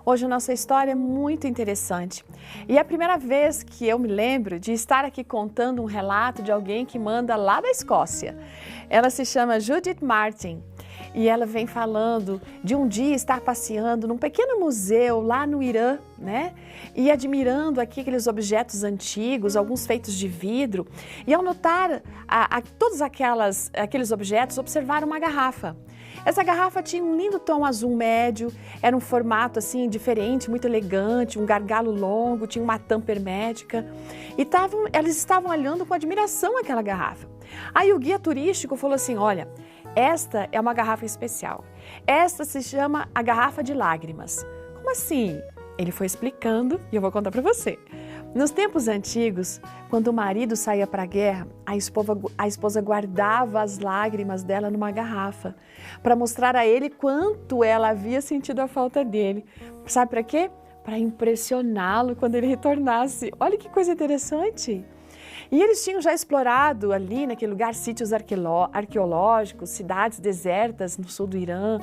Hoje a nossa história é muito interessante e é a primeira vez que eu me lembro de estar aqui contando um relato de alguém que manda lá da Escócia. Ela se chama Judith Martin e ela vem falando de um dia estar passeando num pequeno museu lá no Irã, né? E admirando aqui aqueles objetos antigos, alguns feitos de vidro, e ao notar todos aqueles objetos, observaram uma garrafa. Essa garrafa tinha um lindo tom azul médio, era um formato assim diferente, muito elegante, um gargalo longo, tinha uma tampa hermética e elas estavam olhando com admiração aquela garrafa. Aí o guia turístico falou assim, olha, esta é uma garrafa especial, esta se chama a garrafa de lágrimas. Como assim? Ele foi explicando e eu vou contar para você. Nos tempos antigos, quando o marido saía para a guerra, a esposa guardava as lágrimas dela numa garrafa para mostrar a ele quanto ela havia sentido a falta dele. Sabe para quê? Para impressioná-lo quando ele retornasse. Olha que coisa interessante! E eles tinham já explorado ali naquele lugar sítios arqueológicos, cidades desertas no sul do Irã,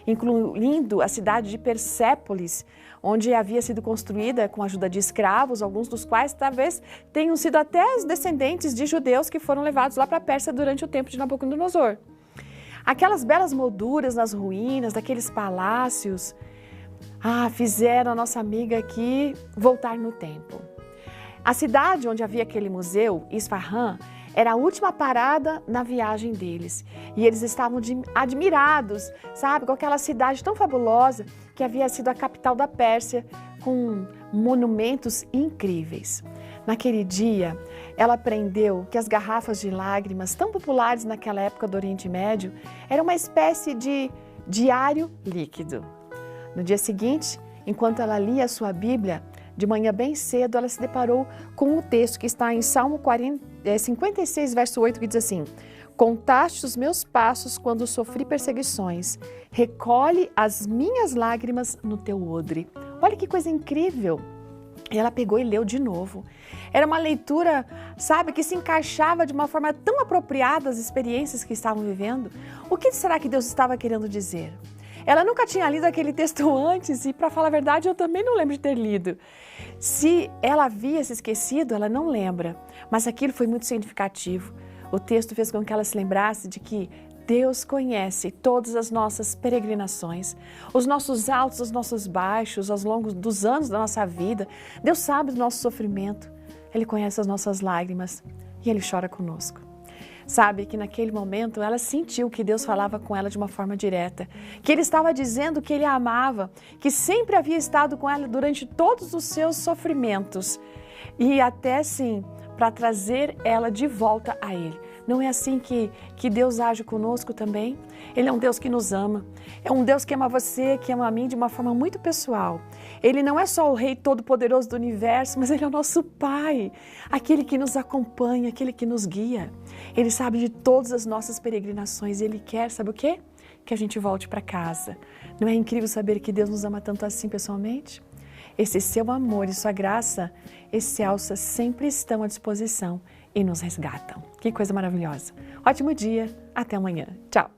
incluindo a cidade de Persépolis, onde havia sido construída com a ajuda de escravos, alguns dos quais talvez tenham sido até os descendentes de judeus que foram levados lá para a Pérsia durante o tempo de Nabucodonosor. Aquelas belas molduras nas ruínas daqueles palácios, fizeram a nossa amiga aqui voltar no tempo. A cidade onde havia aquele museu, Isfahan, era a última parada na viagem deles. E eles estavam admirados, sabe, com aquela cidade tão fabulosa que havia sido a capital da Pérsia, com monumentos incríveis. Naquele dia, ela aprendeu que as garrafas de lágrimas, tão populares naquela época do Oriente Médio, eram uma espécie de diário líquido. No dia seguinte, enquanto ela lia a sua Bíblia, de manhã bem cedo, ela se deparou com um texto que está em Salmo 56, verso 8, que diz assim: contaste os meus passos quando sofri perseguições, recolhe as minhas lágrimas no teu odre. Olha que coisa incrível! E ela pegou e leu de novo. Era uma leitura, sabe, que se encaixava de uma forma tão apropriada às experiências que estavam vivendo. O que será que Deus estava querendo dizer? Ela nunca tinha lido aquele texto antes e, para falar a verdade, eu também não lembro de ter lido. Se ela havia se esquecido, ela não lembra, mas aquilo foi muito significativo. O texto fez com que ela se lembrasse de que Deus conhece todas as nossas peregrinações, os nossos altos, os nossos baixos, ao longo dos anos da nossa vida. Deus sabe do nosso sofrimento, Ele conhece as nossas lágrimas e Ele chora conosco. Sabe que naquele momento ela sentiu que Deus falava com ela de uma forma direta, que Ele estava dizendo que Ele a amava, que sempre havia estado com ela durante todos os seus sofrimentos e até sim para trazer ela de volta a Ele. Não é assim que Deus age conosco também? Ele é um Deus que nos ama, é um Deus que ama você, que ama a mim de uma forma muito pessoal. Ele não é só o Rei Todo-Poderoso do Universo, mas Ele é o nosso Pai, aquele que nos acompanha, aquele que nos guia. Ele sabe de todas as nossas peregrinações e Ele quer, sabe o quê? Que a gente volte para casa. Não é incrível saber que Deus nos ama tanto assim pessoalmente? Esse seu amor e sua graça excelsa sempre estão à disposição e nos resgatam. Que coisa maravilhosa. Ótimo dia, até amanhã. Tchau.